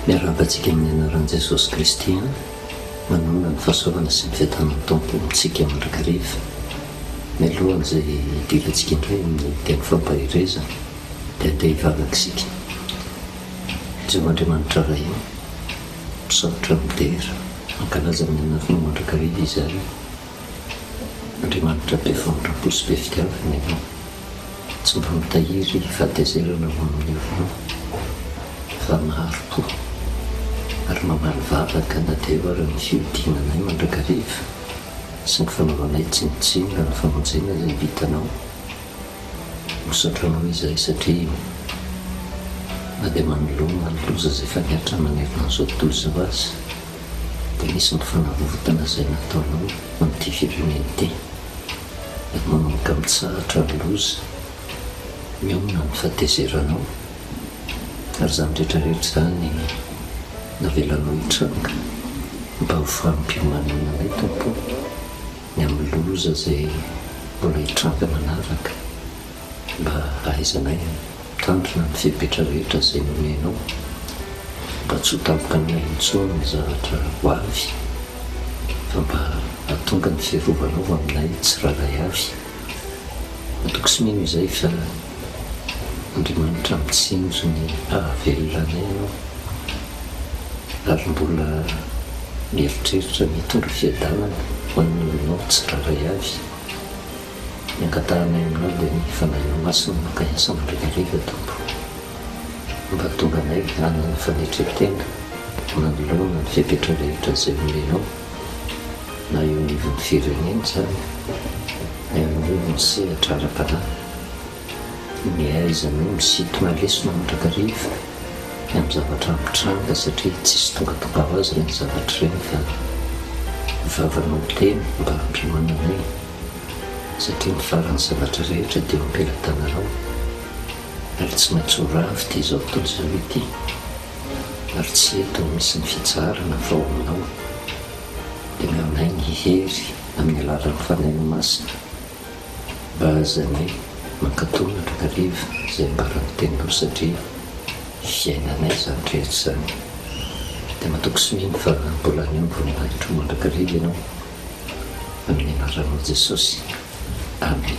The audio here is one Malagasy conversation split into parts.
miarabantsika amin'ny anaran'i Jesosy Kristy manonona ny fahasoavana sy ny fiadanan'ny Tompo amintsika mandrakariva. Mialohan'izay hidirantsika indray amin'ny teny fampahirezana dia andeha hivavaka isika. Jehova Andriamanitra ray misaotra midera mankalaza amin'ny anarana mandrakariva izany. Andriamanitra be famindrampo sy be fitiavana ianao, tsy mba mitahiry fahatezerana ho amin'ny olonao fa maharo-po ary mamaly vavaka na dia eo ary ny fiodinanay mandrakariva sy ny fanaovanay tsinitsina ny famonjena izay vitanao. Misaotranao izay satria na dia manolona ny loza izay efa niatra manerina an'izao tontolo izao azy dia misy ny fanavotana izay nataonao amin'ity firenena ity. Manomboka mitsahatra ny loza miomana ny fahatezeranao ary izany rehetrarehetra izany navelanao hitranga mba ho fampiomanana anay Tompo ny amin'ny loza izay mbola hitranga manaraka, mba ahaizanay mitandrina ny fepetra rehetra izay nomenao, mba tsy ho tampoka aminay intsony ny zavatra ho avy fa mba hahatonga ny fiarovanao ho aminay tsirairay avy. Atoko sy mino izay fa Andriamanitra mitsinjo ny hahavelona anay ianao ary mbola mieritreritra mitondra fiadanana ho an'ny olonao tsirairay avy. Ny ankatahanay aminao dia ny fanahinao masina mankahisa mandrakariva Tompo, mba tonga anay hanana fanetretena manoloana ny fepetra rehetra izay omenao, na eo anivon'ny firenena izany na eo anivon'ny sehatra ara-panahy. Miaizanao misintona lesona mandrakariva ny amin'ny zavatra mitranga satria tsisy tonga ho azy ireny zavatra ireny fa vavanao teny mba hampiomananay satria ny faran'ny zavatra rehetra dia ompelatananao ary tsy maintsy ho ravy dia izao tontolo izao ity ary tsy eto misy ny fitsarana fa ao aminao dia miaonay ny hery amin'ny alalan'ny fanahy masina mba azanay mankatona mandrakariva izay mbarany teninao satria fiainanay izany rehetra izany. Dia matoko sy mino fa mbola niomvony nahitro mandrakariva ianao amin'ny anaranao Jesosy. Amen.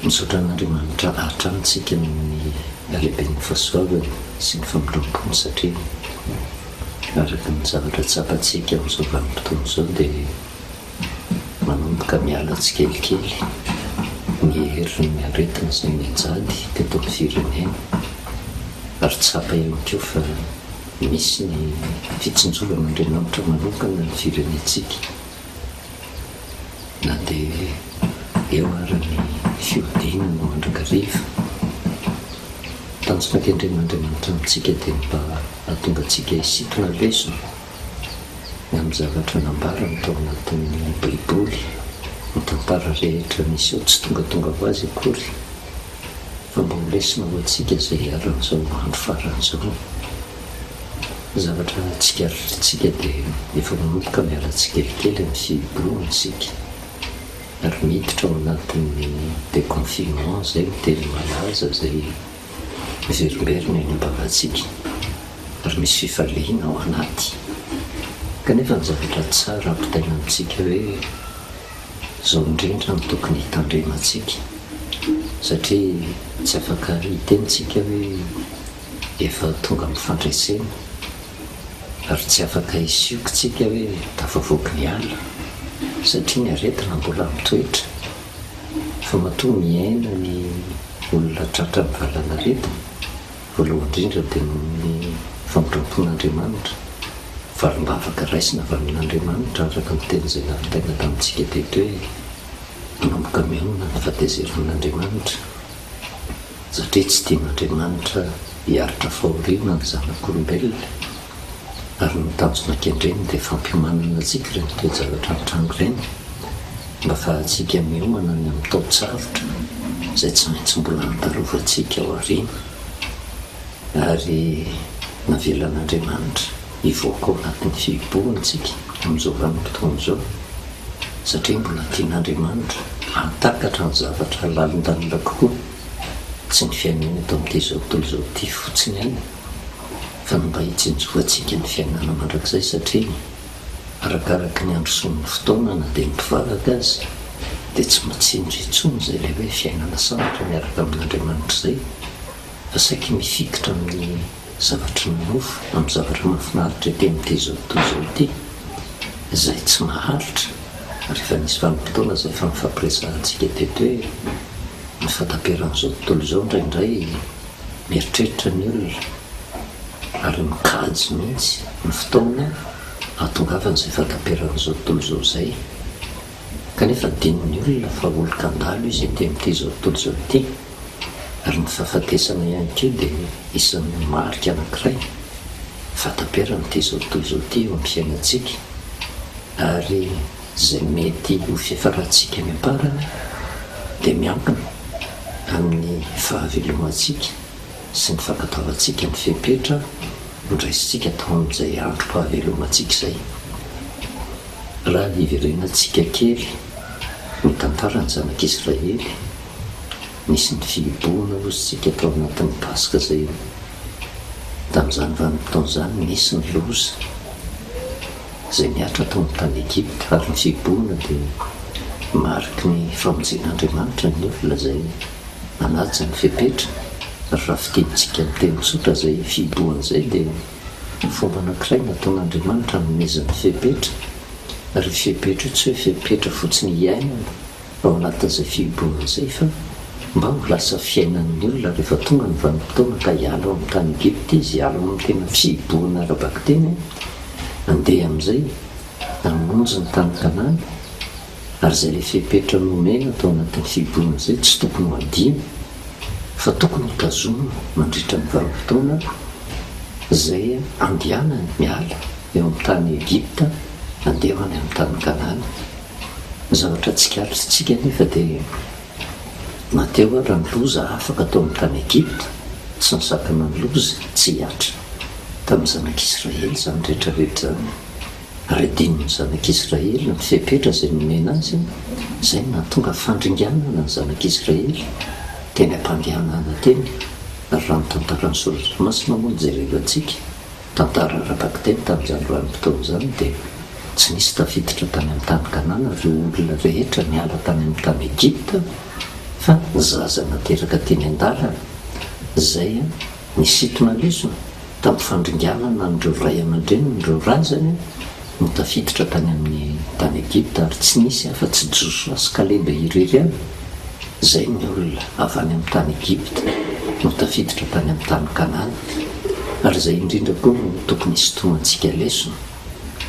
Misaotra an'Andriamanitra ahitrantsika amin'ny alehiben'ny fahasoavany sy ny famindram-pony satria araka ny zavatra tsapantsika amin'izao vanim-potoana izao dia manomboka miala tsikelikely mihery ny aretina sy ny mianjady teto amin'ny firenena ary tsapa ihany koa fa misy ny fitsinjovan'Andriamanitra manokana ny firenentsika, na dia eo ary ny fiodinana mandrakariva. Tanjona kendren'Andriamanitra amintsika dia mba hahatonga antsika hisintona lesona ny amin'ny zavatra nambarany tao anatin'ny Baiboly, ny tantara rehetra misy eo tsy tonga ho azy akory fa mba ho lesona ho antsika izay aran'izao andro faran'izao. Zavatra tsikaritrintsika dia efa manomboka miala tsikelikely amin'ny fiboroana isika ary miditra ao anatin'ny déconfinement izay ny teny malaza izay miverimberina eny am-bavantsika ary misy fifaliana ao anaty. Kanefa ny zavatra tsara ampitaina amintsika hoe izao indrindra no tokony hitandremantsika satria tsy afaka hitentsika hoe efa tonga amin'ny fandraisena ary tsy afaka hisiokintsika hoe tafavoaky ny ala satria ny aretina mbola mitoetra fa matoa miaina ny olona tratra mivalana aretina. Voalohany indrindra dia ny famindrampon'Andriamanitra valim-bavaka raisina avy amin'Andriamanitra araka ny teny izay navitaina tamintsika teto hoe manomboka miomana ny fahatezeran'Andriamanitra satria tsy tian'Andriamanitra hiaritra fahoriana ny zanak'olombelona ary ny tanjona kendreny dia fampiomanana antsika ireny toe-javatra mitrango ireny mba fahatsika miomana ny amin'ny tao-tsarotra izay tsy maintsy mbola hantarovantsika ao aoriana ary navelan'Andriamanitra hivoaka ao anatin'ny fihibohantsika amin'izao vanim-potoana izao satria mbola tian'Andriamanitra hantakatra ny zavatra lalindalina kokoa tsy ny fiainana eto amin'ity izao tontolo izao ity fotsiny ihany fa no mba hitsinjoantsika ny fiainana mandrakizay satria arakaraka ny andro son'ny fotoana na dia mpivaraka azy dia tsy matsinjo intsony zay le hoe fiainana samatra miaraka amin'Andriamanitra zay fa saiky mifikitra amin'ny zavatra nonofo amin'ny zavatra mahafinaritra ety amin'ity zao tontolo zao ity zay tsy maharitra rehefa nisy vanim-potoana zay fa mifampiresahantsika teto hoe ny fataperan'izao tontolo zao indraindray mieritreritra ny olona ary mikajy mihitsy ny fotoana ahatongavan'izay fataperan'izao tontolo zao zay kanefa dininy olona fa olon-kandalo izy ety amin'ity zao tontolo zao ity ary ny fahafatesana ihany keo dia isan'ny marika anankiray fataperan'ity zao tontolo zao ity eo amin'ny fiainantsika ary zay mety ho fiafarantsika miamparana dia miankina amin'ny fahavelomantsika sy ny fankataovantsika ny fepetra hondraisitsika tao amin'izay andro fahavelomantsika zay. Raha hiverenantsika kely ny tantarany zanak'Israely nisy ny fihiboana ozytsika tao anatin'ny Paska zay tamin'izany vanim-potoana zany nisy ny loza zay niatra tao amin'ny tany Egypta ary ny fihiboana dia mariky ny famonjen'Andriamanitra ny olona zay nanaja ny fepetra ary raha fitidintsika ny teny tsotra zay fihiboana zay dia fomba anankiray nataon'Andriamanitra nomezan'ny fepetra ary fepetra tsy hoe fepetra fotsiny iainana ao anatin'izay fihiboana zay fa mba ho lasa fiainan'ny olona rehefa tonga ny vanim-potoana ka hiala ao amin'ny tany Egypta izy hiala ao amin'ny tena fihiboana ara-baka teny andeha amin'izay hamonjy ny tany Kanana ary zay le fepetra nomena tao anatin'ny fihiboana zay tsy tokony ho adino fa tokony hotazomina mandritra ny vanim-potoana zay andehanany miala eo amin'ny tany Egypta andeha ho any amin'ny tany Kanana. Ny zavatra tsikaritritsika nefa dia mateo raha ny loza afaka tao amin'ny tany Egypta tsy nisakana ny loza tsy hiatra tamin'ny zanak'Israely zany rehetrarehetra zany ary adininy zanak'Israely ny fepetra zay nomena azy zay nahatonga fandringanana ny zanak'Israely teny am-pandehanana teny ary raha ny tantaran'ny soratra masina moa jerevantsika tantara ara-baka teny tamin'izany vanim-potoana zany dia tsy nisy tafiditra tany amin'ny tany Kanana ireo olona rehetra niala tany amin'ny tany Egypta fa zaza nateraka teny an-dalana zay nisintona lesona tamin'ny fandringanana n'ireo ray aman-dreny n'ireo razany no tafiditra tany amin'ny tany Egypta ary tsy nisy afa-tsy Josua sy Kaleba irery any zay ny olona avy any amin'ny tany Egypta no tafiditra tany amin'ny tany Kanana ary zay indrindra koa no tokony hisintomantsika lesona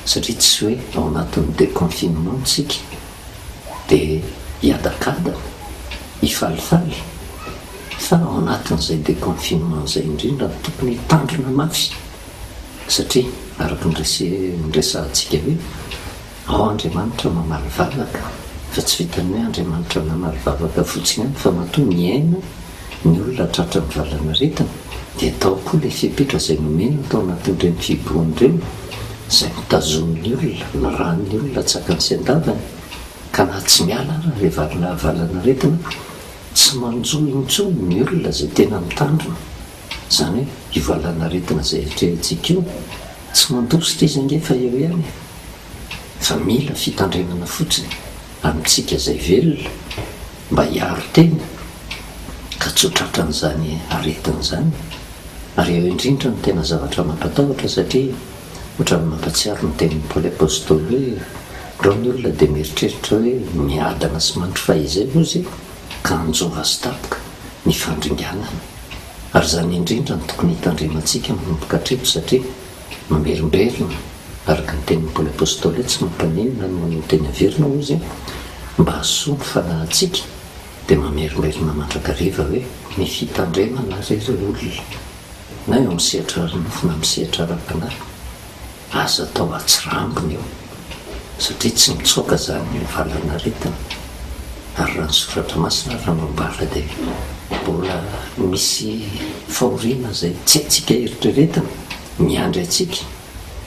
satria tsy hoe ao anatin'ny déconfinement tsika dia hiadakadana hifalifaly fa ao anatin'izay déconfinement zay indrindra tokony hitandrina mafy satria araka nyresahantsika hoe ao Andriamanitra mamaly vavaka fa tsy vitany hoe Andriamanitra mamaly vavaka fotsiny any fa matoa miaina ny olona tratra mivalana retina dia atao koa le fepetra zay nomena tao anatin'ireny fihiboana ireny zay mitazomin'ny olona na ran'ny olona tsakany sy andavany ka na tsy miala ara rehefa valana retina tsy manjoa intsony ny olona zay tena mitandrina zany hoe ivalana retina zay eritrerentsika io tsy mandositra izy angefa eo ihany fa mila fitandrenana fotsiny amintsika zay velona mba hiaro tena ka tsy ho tratran'izany aretina zany ary eo indrindra ny tena zavatra mampatahotra satria ohatrany mampatsiaro ny tenin'ny Paoly apôstôly hoe rao ny olona dia mieritreritra hoe miadana sy mandry fahizay ozy ka anjova sy tapoka ny fandringanana ary zany indrindra ny tokony hitandremantsika manomboka hatreto satria mamerimberina araka ny tenin'ny Paoly apôstôly hoe tsy mampanenina no manao teny averina ozy mba hasoa ny fanahintsika dia mamerimberina mandrakariva hoe ny fitandremana rery olona na eo misehatra nofo na misehatra ara-panahy aza atao atsirambony eo satria tsy mitsoaka zany ny valana retina ary raha ny soratra masina raha mambara dia mbola misy fahoriana zay tsy haitsika eritreretina miandry atsika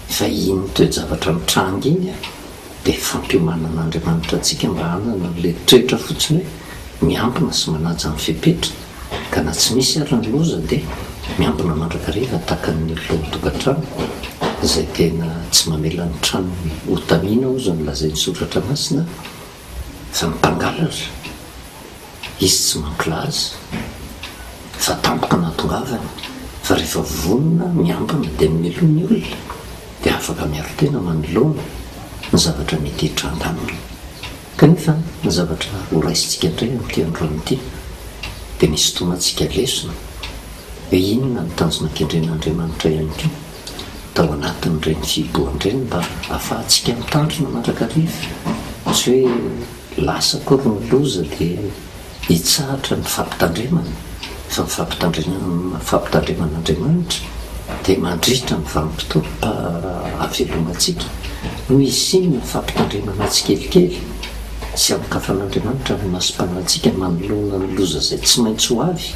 fa iny toe-javatra mitrangy iny dia fampiomanan'Andriamanitra atsika mba hanana le toetra fotsiny hoe miampina sy manaja ny fepetra ka na tsy misy ary ny loza dia miambina mandrakariva takan'ny olotokatrano zay tena tsy mamelany trano hotamina o zany lazay ny soratra masina fa mipangalatra izy tsy mankilaza fa tampoka natongavany fa rehefa vonona miambina dia miloa ny olona dia afaka miaro tena manoloana ny zavatra mety hitranga aminy kanefa ny zavatra ho raisitsika indray amin'ity androany ity dia misy fotoanantsika lesona hoe inona ny tanjona kendren'Andriamanitra ihany koa tao anatin'ireny fibohan-dreny mba ahafahantsika mitandrina mandrakariva tsy hoe lasa kory ny loza dia hitsahatra ny fampitandremana fa ny fampitandreman'Andriamanitra dia mandritra ny vanim-potoana avelomantsika no isiny ny fampitandremana tsikelikely sy amikafan'Andriamanitra ny masompanantsika manoloana ny loza izay tsy maintsy ho avy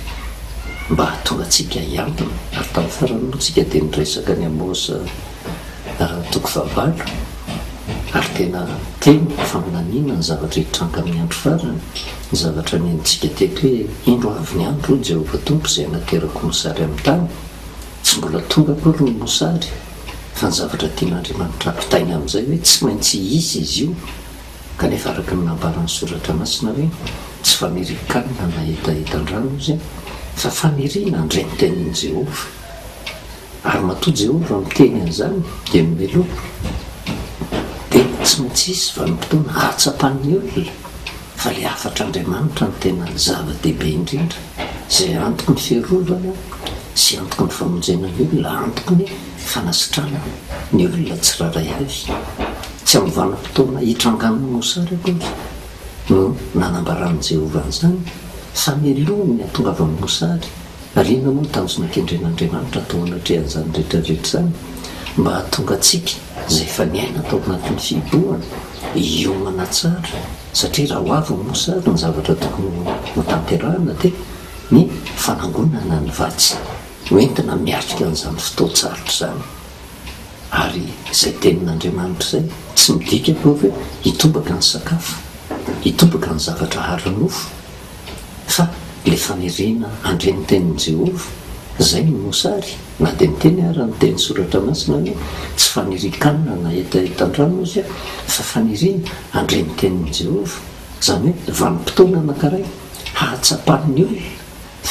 mba hatonga atsika hiantona ary tamin'ny farany moa tsika dia niresaka ny Amosa toko fahavalo ary tena teny fa mananina ny zavatra hitranga amin'ny andro farany ny zavatra nentsika teto hoe indro avy ny andro Jehovah Tompo izay anaterako mosary amin'ny tany tsy mbola tonga akory ny mosary fa ny zavatra tian'Andriamanitra ampitaina amin'izay hoe tsy maintsy hisy izy io kanefa araka ny nambaran'ny soratra masina hoe tsy fanirikanina na etaetan-drano izy fa faniriana andray ny tenin'i Jehovah ary matoa Jehovah miteny an'izany dia mimeloha dia tsy maintsy hisy vanim-potoana hatsapan'ny olona fa le afatr'Andriamanitra ny tena zava-dehibe indrindra izay antoko ny fiarovana sy antoko ny famonjena ny olona antoko ny fanasitrana ny olona tsiraray avy tsy amivana fotoana hitrangan'ny mosary akory no nanambaran'i Jehovah an'izany fa miloha ny atonga avy amin'ny mosary ary inona moa tanjona kendren'Andriamanitra tao anatrehan'izany rehetrarehetra izany mba hatonga atsika izay efa niaina tao anatin'ny fibohana hiomana tsara satria raha ho avy ny mosary ny zavatra tokony ho tanterahana dia ny fanangonana ny vatsy hoentina miatrika an'izany fotoantsarotra izany ary izay tenin'Andriamanitra izay tsy midika koa hoe hitobaka ny sakafo hitobaka ny zavatra haranofo fa le faniriana andre ny tenin'i Jehovah izay ny mosary na dia ny teny ary ny teny soratra masina hoe tsy fanirikanina na etaetan-drano izy fa faniriana andre ny tenin'i Jehovah izany hoe vanim-potoana anankiray hahatsapan'ny olona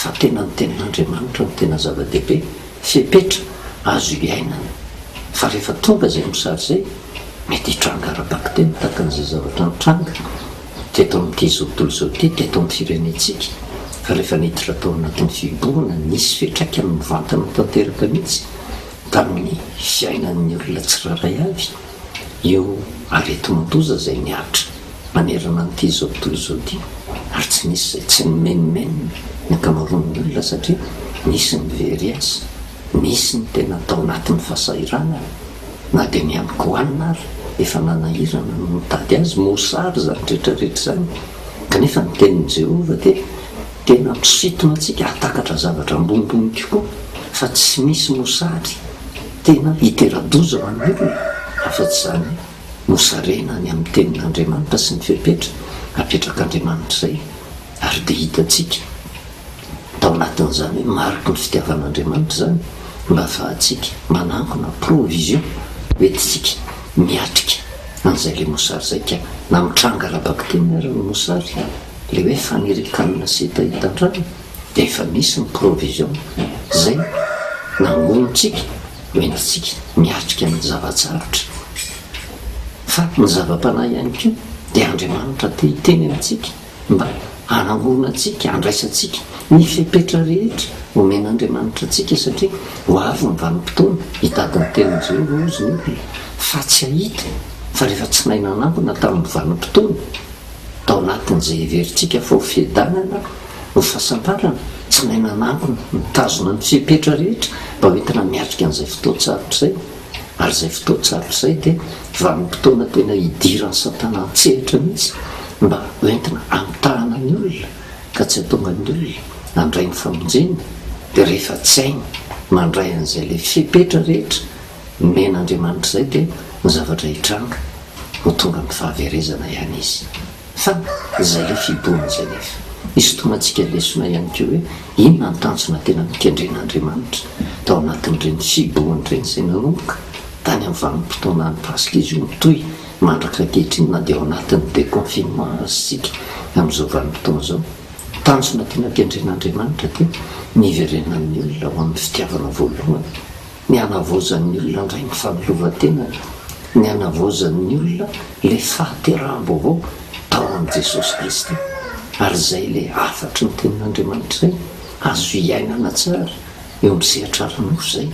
fa tena ny tenin'Andriamanitra ny tena zava-dehibe fipetra azo iainana fa rehefa tonga izay mosary izay mety hitranga ara-baka tena takan'izay zavatra nitranga teto amin'ity zao tontolo izao ity teto amin'ny firenentsika fa rehefa niditra tao anatin'ny fibohana nisy fiatraikany mivantana tanteraka mihitsy tamin'ny fiainan'ny olona tsiraray avy eo areto-mandoza izay niatra manerana n'ity zao tontolo izao ity ary tsy nisy izay tsy nimenimenina ny ankamaroan'ny olona satria nisy ny very azy nisy ny tena tao anatin'ny fahasahiranana na dia ny amiko hoanina ary efa nanahirana no mitady azy mosary zany rehetrarehetra izany kanefa ny tenin'i Jehovah dia tena misitona antsika hatakatra zavatra ambonimbony tokoa fa tsy misy mosary tena hitera-doza ho an'ny olona afa-tsy izany mosarena ny amin'ny tenin'Andriamanitra sy ny fipetra apetrak'Andriamanitra izay ary dia hitantsika tao anatin'izany hoe mariky ny fitiavan'Andriamanitra izany mba ahafahantsika manangona provision hoentitsika miatrika an'izay le mosary izay ka na mitranga rabaka teny ary ny mosary le hoe fanirikanina sy etaetan-drano dia efa misy ny provision izay nangonontsika hoentitsika miatrika ny zavatsarotra fa ny zava-panahy ihany koa dia Andriamanitra te hiteny amintsika mba hanangonantsika handraisantsika ny fipetra rehetra omen'Andriamanitra antsika satria ho avy ny vanim-potoana hitady ny tenin'i Jehovah ozy ny olona fa tsy ahita fa rehefa tsy nahay nanangona tamin'ny vanim-potoana tao anatin'izay heverintsika fa ho fiadanana ho fahasambarana tsy nahay nanangona mitazona ny fipetra rehetra mba hoentina miatrika an'izay fotoantsarotra izay ary izay fotoantsarotra izay dia vanim-potoana tena hidiran'ny satana an-tsehatra mihitsy mba hoentina amitahana ny olona ka tsy hatonga ny olona handray ny famonjena dia rehefa tsy aina mandray an'izay le fipetra rehetra men'Andriamanitra izay dia ny zavatra hitranga ho tonga ny fahaverezana ihany izy fa izay le fibohana izay nefa isotonga antsika lesona ihany keo hoe inona nytanjona tena mikendren'andriamanitra tao anatin'ireny fibohan'ireny izay nanomboka tany amin'ny vanim-potoana ny pasika izy io mitoy mandraka ankehitriny na dia ao anatin'ny déconfinement sika amin'izao vanim-potoana izao. Tanjona tena mikendren'andriamanitra dia niverenan'ny olona ho amin'ny fitiavana voalohany, ny hanavozan'ny olona ndray ny fanolovan-tena, ny hanavozan'ny olona le fahateraham-baovao tao amin'i Jesosy Kristy. Ary izay le afatry ny tenin'Andriamanitra izay azo iainana tsara eo amin'ny sehatraran'ofo izay,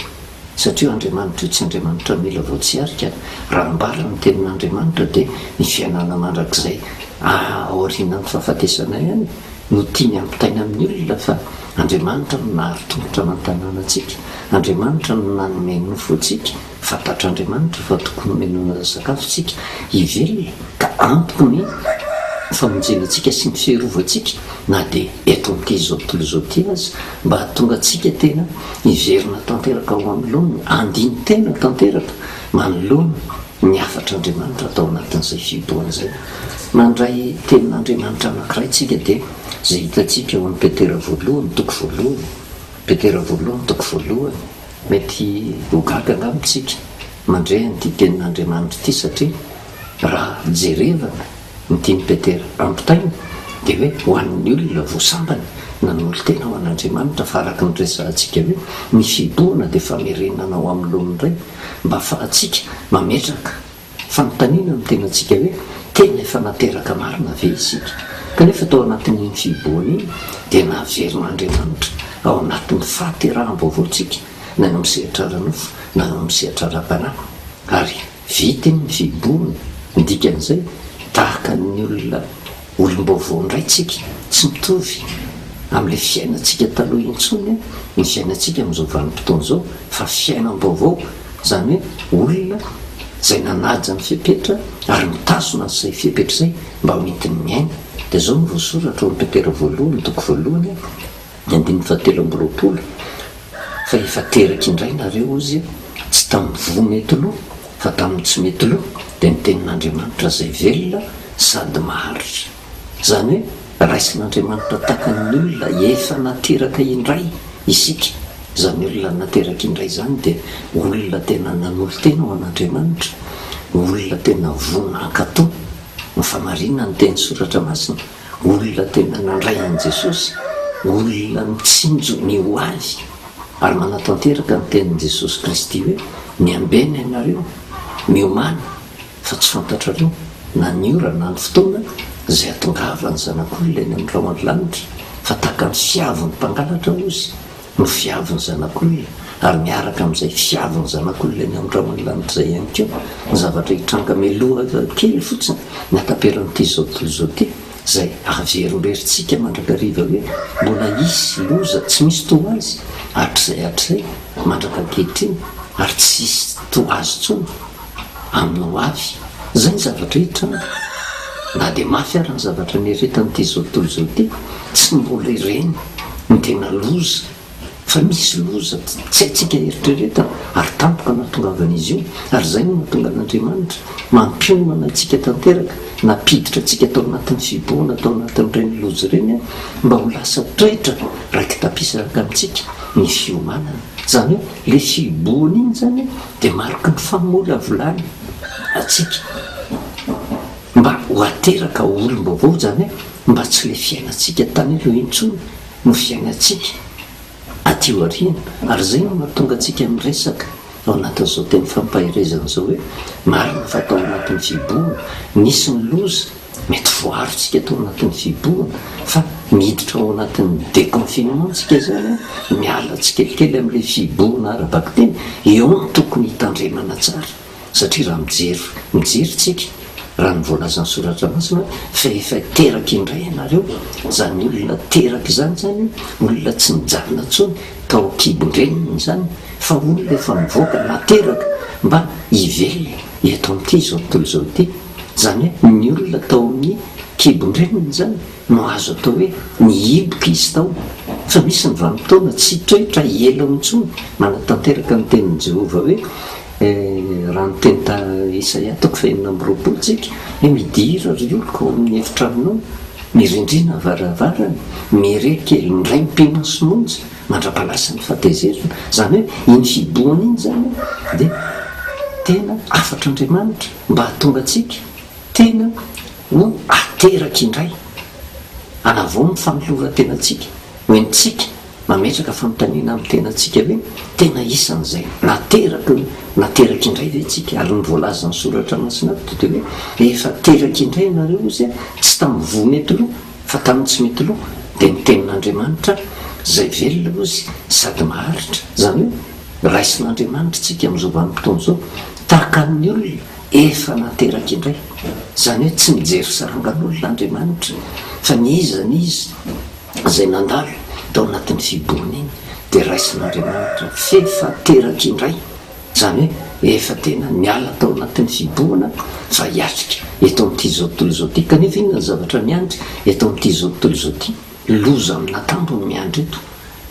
satria Andriamanitra io tsy Andriamanitra mila voatsiarika. Raha ambara ny tenin'Andriamanitra dia ny fiainana mandrakizay aorianan'ny fahafatesana ihany no tiany ampitaina amin'ny olona, fa Andriamanitra no nahary tongotra aman-tanàna antsika, Andriamanitra no nanome nofo antsika, fantatr'Andriamanitra fa tokony menona sakafontsika ivelona ka antoky ny famonjenantsika sy ny fiarovantsika na dia eto amin'ity izao tontolo izao ty azy, mba hahatonga antsika tena hiverina tanteraka ao anoloana, andiny tena tanteraka manoloana ny afatr'Andriamanitra atao anatin'izay fiboahana izay. Mandray tenin'Andriamanitra anankiray tsika dia zay hitantsika ao amin'ny Petera voalohany toko voalohany, Petera voalohany toko voalohany. Mety ho gaga angamitsika mandray an'ity tenin'Andriamanitra ity, satria raha jerevana ny tiany Petera ampitaina dia hoe ho an'ny olona voasambany nanolo tena ho an'Andriamanitra, fa araka ny resantsika hoe ny fibohana dia famerenana ao amin'ny lohan iray mba ahafahantsika mametraka fanontaniana ny tenantsika hoe tena efa nateraka marina ve isika. Kanefa tao anatin'iny fibohana iny dia nahaverin'Andriamanitra ao anatin'ny fahateraham-baovaontsika na eo amin'ny sehatraran'ofo na eo amin'ny sehatraram-panahy, ary vita ny fibohana. Dikan'izay tahaka ny olona olom-baovao indray tsika, tsy mitovy amin'ilay fiainantsika taloha intsony ny fiainantsika amin'izao vanim-potoana izao, fa fiainam-baovao, izany hoe olona izay nanaja ny fipetra ary mitazona n'izay fipetra izay mba ho entiny miaina. Dia izao no voasoratra ao amin'ny Petera voalohany toko voalohany 7:20, fa efa teraka indray nareo izy tsy tamin'ny voa mety loha fa tamin'ny tsy mety loha, dia ny tenin'Andriamanitra izay velona sady maharitra. Izany hoe raisin'Andriamanitra takan'ny olona efa nateraka indray isika. Izany olona nateraka indray izany dia olona tena nanolo tena ho an'Andriamanitra, olona tena vonan-katao ny famarinana ny teny soratra masina, olona tena nandray an'i Jesosy, olona mitsinjo ny ho azy ary manatanteraka ny tenin'i Jesosy Kristy hoe niambena ianareo miomana fa tsy fantatrareo na ny ora na ny fotoana izay hatongavany zanak'olona eny amin'ny rao an-lanitra, fa taka ny fiavon'ny mpangalatra ozy no fiavon'ny zanak'olona, ary miaraka amin'izay fiavon'ny zanak'olona eny amin'ny rao an-lanitra izay ihany keo ny zavatra hitranga meloha kely fotsiny ny ataperan'ity zao tontolo izao ty, izay averimberitsika mandrakariva hoe mbola isy loza tsy misy to azy hatr'izay mandraka ankehitriny, ary tsy isy to azy tsony amin'ny avy. Izay ny zavatra hitranga na dia mafy ary ny zavatra nieretan'ity zao tontolo izao ty, tsy mbola ireny ny tena loza, fa misy loza tsy haitsika eritreretana ary tampoka nahatongavan'izy io. Ary izay no mahatonga an'Andriamanitra mampionana antsika tanteraka, napiditra antsika tao anatin'ny fibohana, tao anatin'ireny loza ireny mba ho lasa toetra raiky tapisaraka amintsika ny fiomanana. Izany hoe le fibohana iny zany dia mariky ny famola volany atsika mba ho ateraka olom-baovao, zany hoe mba tsy le fiainantsika tany aloha intsony no fiainantsika aty aoriana. Ary izay no mahatonga antsika miresaka ao anatin'izao teny fampahirezana izao hoe marina fa tao anatin'ny fibohana nisy ny loza, mety voarotsika tao anatin'ny fibohana, fa miditra ao anatin'ny déconfinement tsika zany, miala tsikelikely amin'ilay fibohana ara-baka teny, eo no tokony hitandremana tsara. Satria raha mijery tsika raha ny voalazan'ny soratra masina fa efa teraka indray ianareo, zany olona teraka izany zany olona tsy mijanona tsony tao kibondreniny zany, fa olona efa mivoaka nateraka mba hivelona eto amin'ity zao tontolo izao ity. Zany hoe ny olona tao amin'ny kibondreniny zany no azo atao hoe ny hiboka izy tao, fa misy ny vanim-potoana tsy toetra ela mintsony. Manatanteraka ny tenin'i Jehova hoe raha ny teny Isaia 9:20 hoe midihira ry oloko ao amin'ny efitranonao mirindrina varavarana mere kely ndray mipina somonjy mandra-palasa ny fahatezerana zany hoe iny fiboana iny zany dia tena afatra Andriamanitra mba hatonga atsika tena no ateraka indray anavao ny fanoloran-tena atsika hoentsika mametraka fanontaniana amin'ny tenantsika hoe tena isan'izay nateraka indray ve tsika ary ny voalaza ny soratra masina dia hoe efa teraka indray ianareo izy tsy tamin'ny voa mety loha fa tamin'ny tsy mety loha dia ny tenin'Andriamanitra zay velona ozy sady maharitra zany hoe raisin'Andriamanitra tsika amin'izao vanim-potoana zao tahaka ny olona efa nateraka indray zany hoe tsy mijery sarangan'olon'Andriamanitra fa niizany izy zay nandalo tao anatin'ny fiboana iny dia raisin'Andriamanitra fefa teraka indray zany hoe efa tena miala tao anatin'ny fiboana fa hiatrika eto amin'ity zao tontolo zao ty kanefa inona ny zavatra miandry eto amin'ity zao tontolo zao ty loza amina tambo ny miandry eto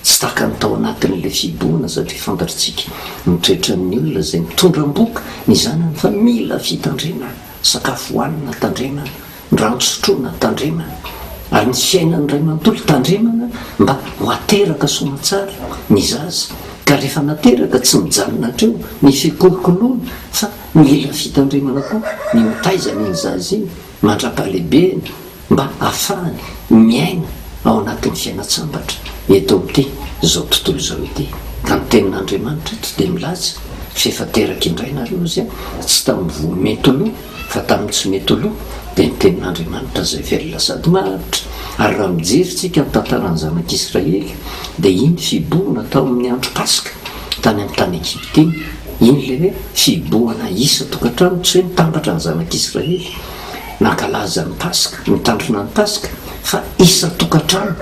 tsy taka ny tao anatin'la fiboana satria fantatritsika mitreitran'ny olona zay mitondra am-boka ny zanany fa mila fitandremana sakafo hohanina tandremana rano sotroana tandremana ary ny fiainany ray manontolo tandremana mba ho ateraka somatsara ny zaza ka rehefa nateraka tsy mijanona treo ny fikolokoloana fa mila fitandremana koa ny mitaizany iny zaza iny mandra-pahalehibeny mba ahafahany miaina ao anatin'ny fiainatsambatra eto amin'ity zao tontolo zao ity ka ny tenin'Andriamanitra tsy dia milaza fefa teraka indray nareo izy tsy tamin'ny voa mety loha fa tamin'ny tsy mety loha dia ny tenin'Andriamanitra zay velona sady maharitra ary raha mijerytsika ny tantaran'ny zanak'Israely dia iny fiboana tao amin'ny andro Paska tany amin'ny tany Egypte iny le hoe fiboana isa tokantrano tsy hoe nitambatra ny zanak'Israely nankalaza ny Paska mitandrina ny Paska fa isa tokantrano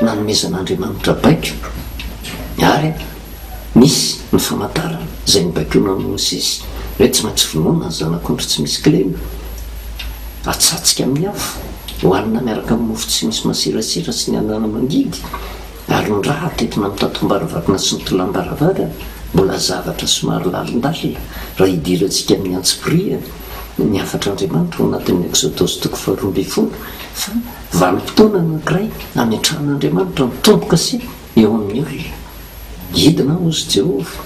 nanomezan'Andriamanitra baiko ary misy ny famantarana zay nibaikona ny Mosesy hoe tsy maintsy vonoana ny zanak'ondry tsy misy kilema atsatsika amin'ny afo hohanina miaraka amin'ny mofo tsy misy masirasira sy ny anana mangidy ary ny raha tetina mitatom-baravakana sy ny tolam-baravarana mbola zavatra somary lalindalina raha hidirantsika amin'ny antsipiria ny afatr'Andriamanitra ao anatin'ny Exodosy 12 fa vanim-potoana anankiray ametrahan'Andriamanitra mitomboka se eo amin'ny olona hidina ozy Jehova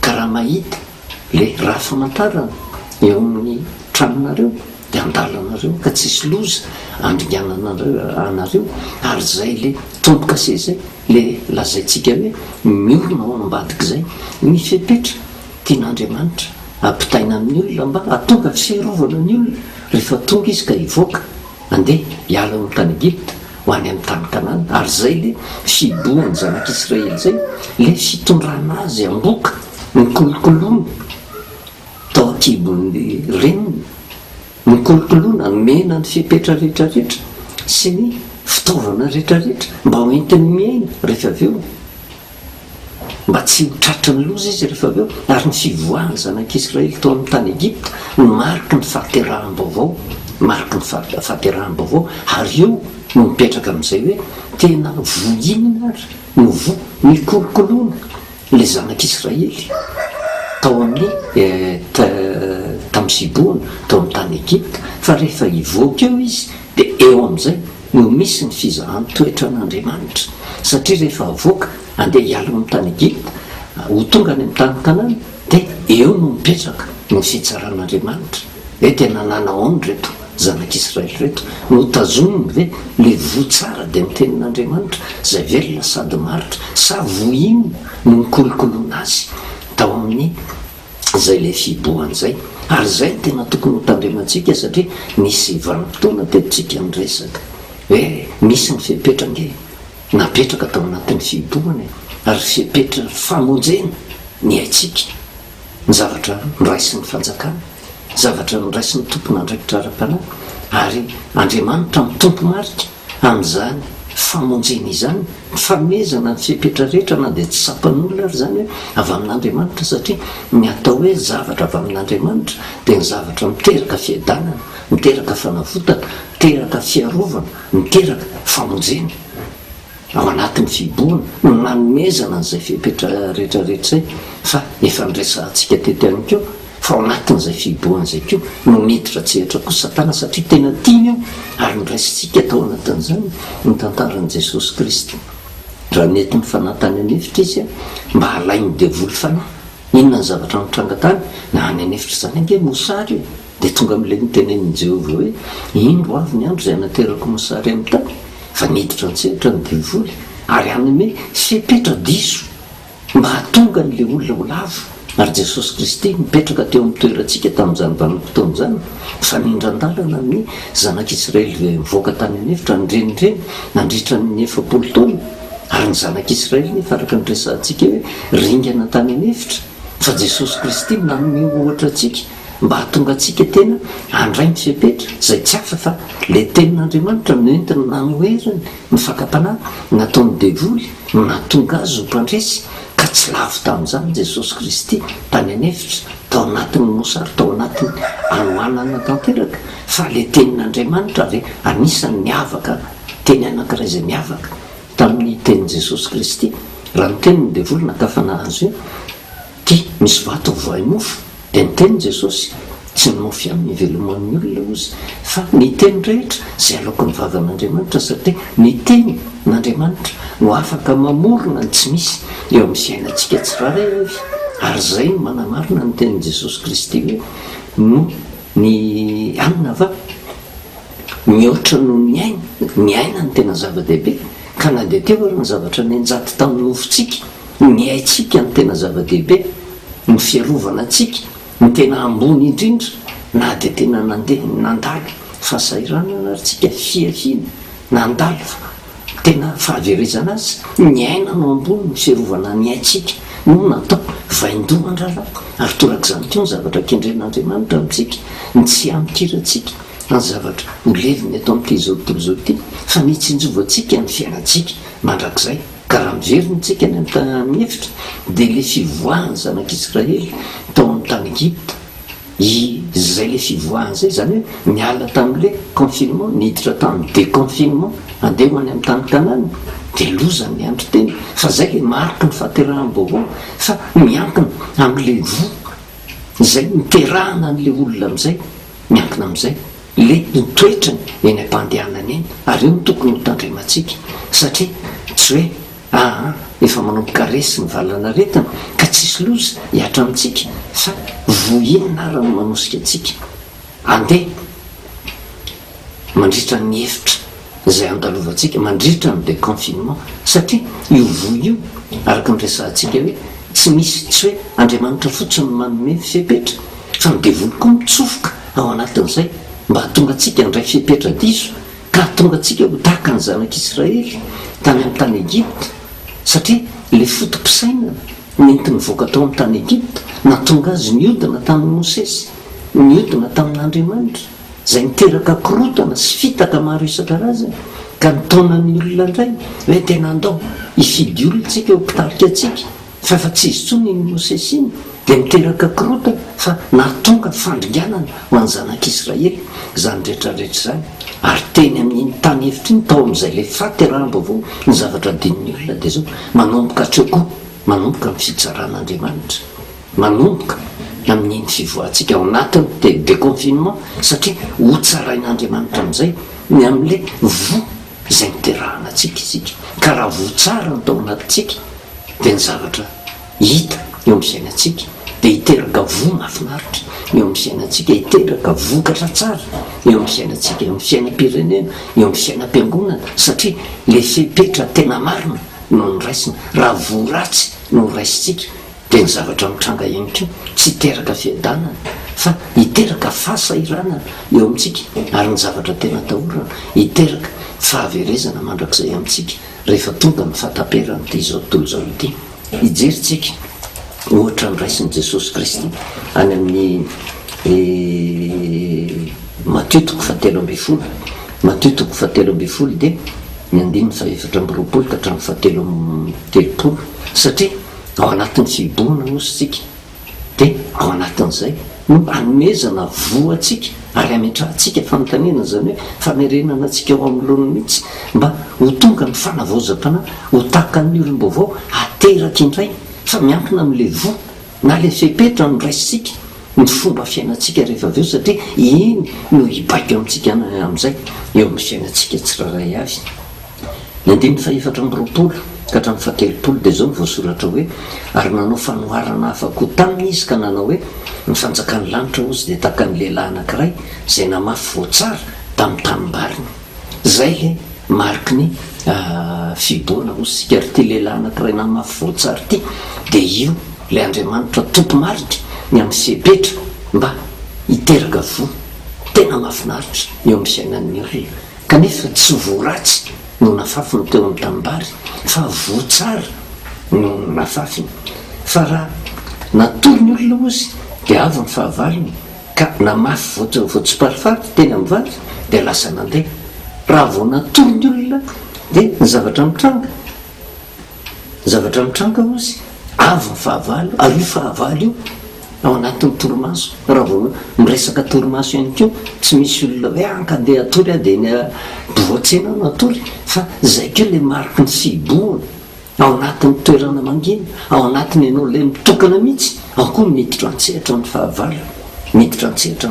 ka raha mahita le raha famantarana eo amin'ny tranonareo dia andalanareo ka tsisy loza andringanana anareo ary zay le tomboka se zay le lazaintsika hoe miorona ao ambadika zay ny fepetra tian'Andriamanitra ampitaina amin'ny olona mba atonga fiserovana ny olona rehefa tonga izy ka hivoaka andeha hiala amin'ny tany Egipta ho any amin'ny tany Kanana ary zay le fiboany zanak'Israely zay le fitondrana azy amboka ny kolokoloana tao akibon'ny reniny ny kolokoloana mena ny fipetra rehetrarehetra sy ny fitaovana rehetrarehetra mba hoentiny miaina rehefa aveo mba tsy hotratra ny loza izy rehefa aveo ary ny fivoahany zanak'Israely tao amin'ny tany Egipta no mariky ny fahateraham-baovao mariky ny fahateraham-baovao ary eo no mipetraka amin'izay hoe tena voinina ary no vo ny kolokoloana le zanak'Israely tao amin'ny tamin'ny fiboana tao amin'ny tany Egipta fa rehefa hivoaka eo izy dia eo amin'izay no misy ny fizahany toetra an'Andriamanitra satria rehefa avoaka andeha hiala amin'ny tany Egipta ho tonga any amin'ny tany Kanana dia eo no mipetraka no fitsaran'Andriamanitra hoe tena nanaony reto zanak'Israely reto no tazominy hoe le vo tsara dia ny tenin'Andriamanitra zay velona sady maritra sa voinina no mikolokoloana azy tao amin'ny zay le fiboany zay ary zay tena tokony ho tandremantsika satria nisy vanim-potoana tetontsika miresaka hoe misy ny fipetrake napetraka tao anatin'ny fiboana ary fipetra famonjena ny haitsika ny zavatra niraisin'ny fanjakana zavatra niraisin'ny tompon'andraikitra ara-panahy ary Andriamanitra mitompo marika amin'izany famonjena izany famezana ny fipetra rehetra na dia tsy sapan'olona ary zany hoe avy amin'Andriamanitra satria ny atao hoe zavatra avy amin'Andriamanitra dia ny zavatra miteraka fiadanana miteraka fanavotana miteraka fiarovana miteraka famonjena ao anatin'ny fiboana no nanomezana n'izay fipetra rehetrarehetra zay fa efa nresantsika tety ihany keo fa ao anatin'izay fiboan'izay ko no miditra tsehatra ko satana satria tena tiany io ary nyraisintsika tao anatin'izany ny tantaran'i Jesosy Kristy. Raha nety ny fanatany anefitra izy mba halainy devoly fana inona ny zavatra mitranga tany na any anefitra zany ange mosary io dia tonga amin'ilay nitenen'i Jehovah hoe indro avy ny andro izay anaterako mosary amin'ny tany fa niditra ntsehatra ny devoly ary anyme fepetra diso mba hatonga n'le olona ho lavo. Ary Jesosy Kristy mipetraka teo amin'ny toerantsika tamin'izany vanim-potoana izany fa nindran-dalana amin'ny zanak'Israely ve mivoaka tany anefitra nirenitreny nandritra ny 7 taona ary ny zanak'Israely nefa araka nyresantsika hoe ringana tany anefitra fa Jesosy Kristy nanome ohatra atsika mba hatonga atsika tena handray mifepetra izay tsy hafa fa le tenin'Andriamanitra noentina nanoheriny mifakapanahy nataon'ny devoly natonga azy ho mpandresy ka tsy lavo tamin'izany Jesosy Kristy tany anefitra tao anatin'ny mosary tao anatiny anoanana tanteraka fa le tenin'Andriamanitra re anisan'ny miavaka teny anankiray izay miavaka tamin'ny tenin'i Jesosy Kristy. Raha ny tenin'ny devoly nakafana azy hoe ty misy vato voay mofo dia ny tenin'i Jesosy tsy nymofy amin'ny veloman'ny olona ozy fa ny teny rehetra izay aloka ny vavan'Andriamanitra satria ny teny n'Andriamanitra no afaka mamorona ny tsy misy eo amin'ny fiainantsika tsiraray avy ary izay no manamarina ny tenin'i Jesosy Kristy hoe no ny anina va mihoatra no miaina ny tena zava-dehibe ka na dia teo ary ny zavatra nianjaty tamin'ny nofontsika miaintsika ny tena zava-dehibe ny fiarovana atsika ny tena ambony indrindra na dia tena nandeha nandaly fahasahiranana ary tsika fiafiana nandalo tena fahaverezana azy ny aina no ambony ny fiarovana ny aintsika no natao vaindohan-drala ary torak'izany koa ny zavatra kendren'Andriamanitra amintsika ny tsy amikiratsika ny zavatra holeviny eto amin'ity zao tontolo zao ity fa mitsinjovantsika ny fiainantsika mandrakizay ka raha miveriny tsika ny amin'ny efitra dia le fivoahany zanak'Israely tao amin'ny tany Egypte izay le fivoahany zay zany hoe miala tamin'le confinement niditra tamin'ny déconfinement andeha ho any amin'ny tany Kanana dia lozany ny andro teny fa zay le mariky ny fahaterahanam-baovao fa miankina amin'le vo izay miterahana an'le olona amin'izay miankina amin'izay le nitoetrany eny am-pandehanany eny ary io no tokony hotandremantsika satria tsy hoe efa manomboka resy ny valana retina ka tsisy loza hiatra amintsika fa voinina ara no manosika atsika andeha mandritra ny efitra izay andalovantsika mandritra ny déconfinement satria io vo io araka nyresantsika hoe tsy misy tsy hoe Andriamanitra fotsiny manome fepetra fa ny devoly koa mitsofoka ao anatin'izay mba hatonga atsika ndray fepetra diso ka hatonga atsika ho tahaka ny zanak'Israely tany amin'ny tany Egypte satria le fotom-pisainana nentiny voaka tao amin'ny tany Egypte natonga azy niodina tamin'ny Mosesy niodina tamin'Andriamanitra izay niteraka korotana sy fitaka maro isan-karazany ka nitaonany olona indray hoe tena andao hifidy olona tsika ho mpitarika atsika fa efa tsy izy tsony ny Mosesy iny dia niteraka korotana fa natonga fandringanana ho any zanak'Israely izany rehetrarehetra izany ary teny amin'ny tany efitra iny tao amin'izay le fahaterahanam-baovao ny zavatra dininy olona dia zao manomboka hatreo koa manomboka amin'ny fitsaran'Andriamanitra manomboka amin'iny fivoahantsika ao anatiny dia déconfinement satria ho tsarain'Andriamanitra amin'izay ny amin'le vo izay niterahana atsika isika ka raha vo tsara ny tao anatintsika dia ny zavatra hita eo amin'ny fiainantsika dia hiteraka vo mahafinaritra eo amin'ny fiainantsika hiteraka vokatra tsara eo amin'ny fiainantsika eo amin'ny fiainam-pirenena eo amin'ny fiainam-piangonana satria le fepetra tena marina no nyraisina raha vo ratsy no raisitsika dia ny zavatra mitranga ihany koa tsy hiteraka fiadanana fa hiteraka fahasahiranana eo amintsika ary ny zavatra tena tahorana hiteraka fahaverezana mandrakizay amintsika rehefa tonga ny fahataperan'ity zao tontolo zao ity hijeritsika ohatra nyraisin'i Jesosy Kristy any amin'ny Matthieu 7:20 Matthieu 7:20 dia ny 9:7 ka hatramin'ny 7:30 satria ao anatin'ny fiboana nositsika dia ao anatin'izay no anomezana voatsika ary ametrahantsika fanontaniana zany hoe famerenana atsika ao amin'ny loany mihitsy mba ho tonga ny fanavaozam-panahy ho tahaka ny olom-baovao ateraka indray fa miankina amin'le vo na le fepetra no raisitsika ny fomba fiainantsika rehefa aveo satria iny no hibaiko amintsika amin'izay eo amin'ny fiainantsika tsiraray avy. Ny andiny faefatra amby 20 ka hatramin'ny faha-telopolo dia zao ny voasoratra hoe ary nanao fanoharana hafa-koa taminy izy ka nanao hoe ny fanjakan'ny lanitra ozy dia tahaka ny lehilahy anankiray izay namafy voatsara tamin'ny tanimbariny. Zay le mariky ny fiboana ozy sika ary ty lehilahy anankiray namafy voatsara ty dia io le Andriamanitra tompo marika ny amin'ny sepetra mba hiteraka vo tena mahafinaritra eo amin'ny fiainan'ny olona, kanefa tsy voaratsy no nafafiny teo amin'ny tanimbary fa voatsara no nafafiny. Fa raha natory ny olona ozy dia avy ny fahavalony ka namafy voatsiparifary teny amin'ny vary dia lasa nandeha. Raha vao natory ny olona dia ny zavatra mitranga ozy avy ny fahavalo ary io fahavalo io ao anatin'ny torimaso. Raha vao miresaka torimaso ihany koa tsy misy olona hoe ankandeha atory dia ny mpivoatsena no atory, fa zay keo le mariky ny fiboana ao anatin'ny toerana mangina, ao anatiny ianao le mitokana mihitsy, ao koa miditra antsehatra ny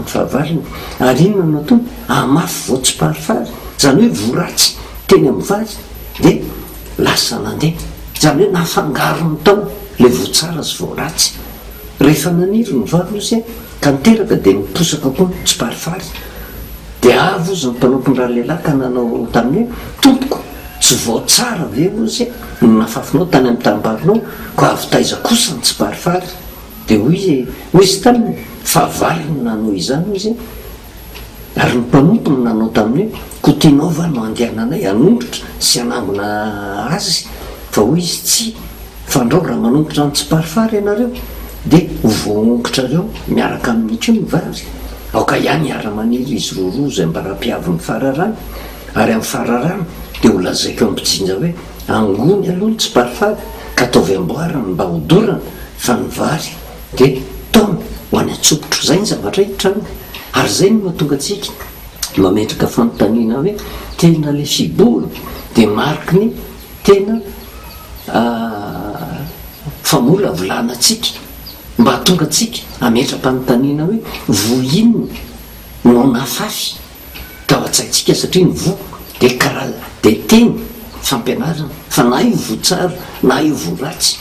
fahavalony ary inona no atony amafy voatsiparifary, zany hoe voaratsy teny amin'ny vary dia lasa nandeha, zany hoe nafangarony tao le voatsara sy voaratsy. Rehefa naniry ny vary ozy ka niteraka dia niposaka koa tsy parifary dia avy ozy ny mpanampiny raha lehilahy ka nanao tamin'ny hoe tompoko tsy voatsara ve ozy no nafafinao tany amin'ny tanimbarinao ko avy taiza kosa ny tsy parifary. Dia hoy izy taminy fahavalo no nanao izany izy ary ny mpanompo no nanao tamin'ny hoe ko tianao va no andehananay hanongotra sy hanangona azy, fa hoy izy tsy fandrao raha manongotra ny tsy parifary ianareo dia voongotra reo miaraka amin'n'itro ny vary. Aoka ihany hiara-maniry izy roaroa izay mba raha-piavin'ny fararano ary amin'ny fararano dia ho lazaiko amin'mpijinja hoe angony aloha ny tsy parifary ka ataovy amboarany mba hodorana fa ny vary dia taona ho any antsopotro. Zay ny zavatra hitranga ary zay no mahatonga antsika mametraka fanontaniana hoe tena le fiboana dia mariky ny tena famola volanantsika mba hatonga antsika hametra-panontaniana hoe vo inona no nafafy ka ao an-tsaintsika satria ny vo dia karaha dia teny fampianarana fa na io voatsara na io voaratsy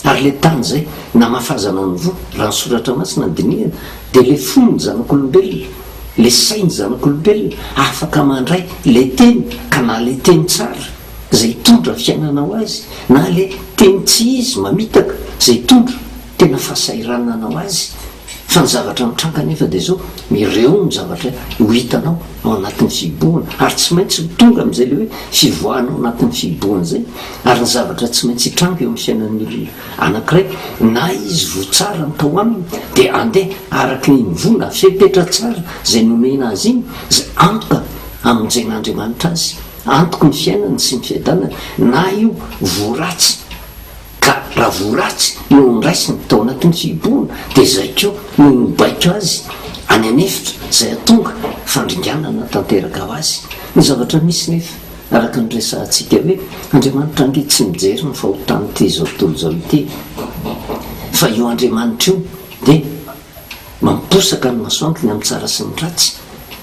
ary le tany zay na mahafazana ny vo raha nysoratra masina ndiniana dia le fony zanak'olombelona, le sainy zanak'olombelona afaka mandray le teny ka na le teny tsara zay tondra fiainana ho azy na le teny tsy izy mamitaka zay tondra tena fahasairanana ho azy. Fa ny zavatra mitranga nefa dia zao mireo ny zavatra ho hitanao ao anatin'ny fiboana ary tsy maintsy tonga amin'izay le hoe fivoahana ao anatin'ny fiboana zay. Ary ny zavatra tsy maintsy hitranga eo amin'ny fiainan'ny olona anankiray na izy voatsara ny tao aminy dia andeha araka ny vona fepetra tsara zay nomena azy iny zay antoka amin'jain'Andriamanitra azy, antoko ny fiainany sy ny fiadanany. Na io voaratsy ka raha voaratsy no nraisiny tao anatin'ny fiboana dia zay keo no mibaiko azy any anefitra zay atonga fandringanana tanteraka ho azy. Ny zavatra misy nefa araka ny resantsika hoe Andriamanitra ange tsy mijery ny fahotany ty zao tontolo zao ity, fa io Andriamanitra io dia mamposaka ny masoandro ny amin'ny tsara sy ny ratsy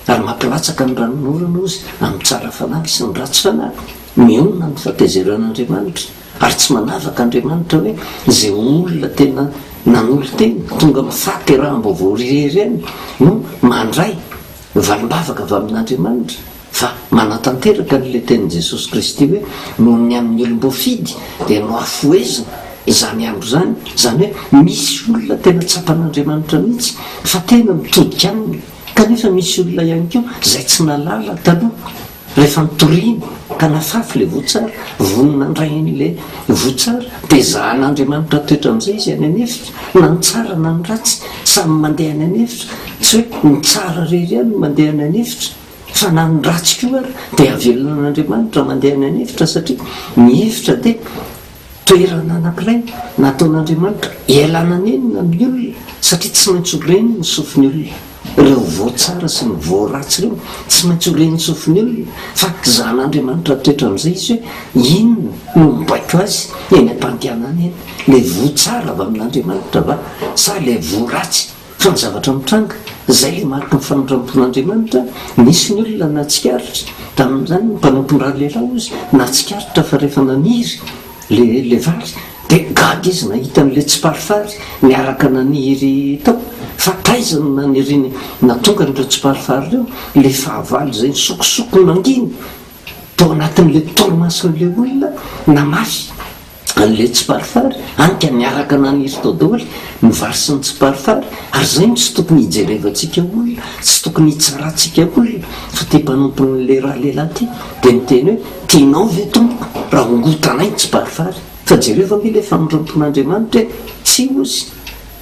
ary mampilatsaka ny ranonorana ozy amin'ny tsara fanahy sy ny ratsy fanahy. Miona ny fahatezeran'Andriamanitra ary tsy manavaka Andriamanitra hoe zay olona tena nanolo teny tonga mifaty raha-mbo voarirery any no mandray valimbavaka avy amin'Andriamanitra, fa manatanteraka n'le tenin' Jesosy Kristy hoe noho ny amin'ny olom-boafidy dia no afoezina izany andro zany. Zany hoe misy olona tena tsapan'Andriamanitra mihitsy fa tena mitodika aminy, kanefa misy olona ihany koa zay tsy nalala taloha rehefa nitoriana ka nafafy le voatsara vonona ndrain'le voatsara dia zahan'Andriamanitra toetra amin'izay izy any anefitra na ny tsara na ny ratsy samy mandeha any anefitra, tsy hoe ny tsara rery any mandeha any anefitra fa na ny ratsy koa ary dia avelona an'Andriamanitra mandeha any anefitra satria ny efitra dia toerana anankiray nataon'Andriamanitra ialana nenina amin'ny olona satria tsy maintsy horeny ny sofin'ny olona. Reo voatsara sy ny voaratsy reo tsy maintsy horeny sofin'ny olona, fa zahan'Andriamanitra toetra amin'izay izy hoe inona no mibaiko azy eny am-pandehanana eny, le voatsara avy amin'Andriamanitra va sa le voaratsy fa ny zavatra mitranga zay le marika mifanondrampon'andriamanitra. Nisy ny olona natsikaritra tamin'izany mpanampon-drary lehilahy izy natsikaritra fa rehefa naniry le vary dia gaga izy nahita n'le tsiparifary niaraka naniry tao fa taizany naniriny natonga n'ireo tsiparifary reo le fahavalo zay nisokosoko manginy tao anatin'le tolomason'le olona namafy an'le tsiparifary anika niaraka naniry tao daholy ny vary sy ny tsiparifary. Ary zay no tsy tokony hijerevantsika olona, tsy tokony hitsarantsika olona fa te mpanompon'le raha lehilahy ty dia miteny hoe tianao ve tompo raha ongotanay ny tsiparifary. Fa jereva mila fanondrampon'andriamanitra hoe tsy ozy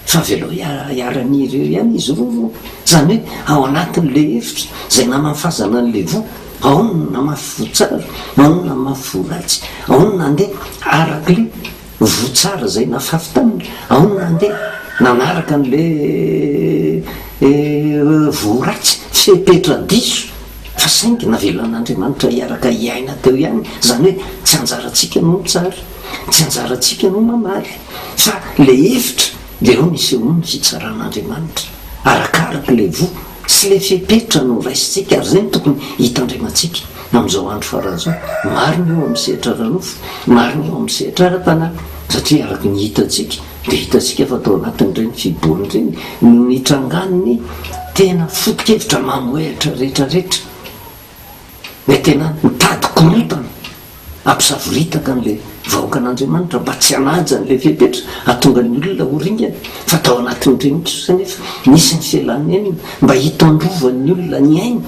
fa avy aloha hiara-niry eo ihany izy roa. Zany hoe ao anatin'le hevitra zay namafazana n'le vo, ao no namafy votsara, ao no namafy voratsy, ao no nandeha arak'le votsara zay nafafy taminy, ao no nandeha nanaraka n'le voratsy fepetra diso. Fa saingy navelan'andriamanitra hiaraka hiaina teo ihany. Zany hoe tsy anjarantsika no tsara, tsy anjarantsika no mamaly, fa le hevitra dia eo misy eo ny fitsaran'andriamanitra arakaraka le vo sy le fepetra no raisitsika. Ary zay no tokony hitandrimantsika amin'izao andro farazao. Mariny eo amin'ny sehatra ranofo, mariny eo amin'ny sehatra ara-panahy, satria araka ny hitantsika dia hitantsika fa tao anatin'ireny fiboriny ireny no nitranganiny tena foto-kevitra mamoehitra rehetrarehetra, le tena mitady korotana ampisavoritaka n'le vahoakan'andriamanitra mba tsy hanaja n'le fepetra atonga ny olona horingana. Fa tao anatin'ireny kosa nefa nisy ny fialany enina mba hitandrovan'ny olona ny aina.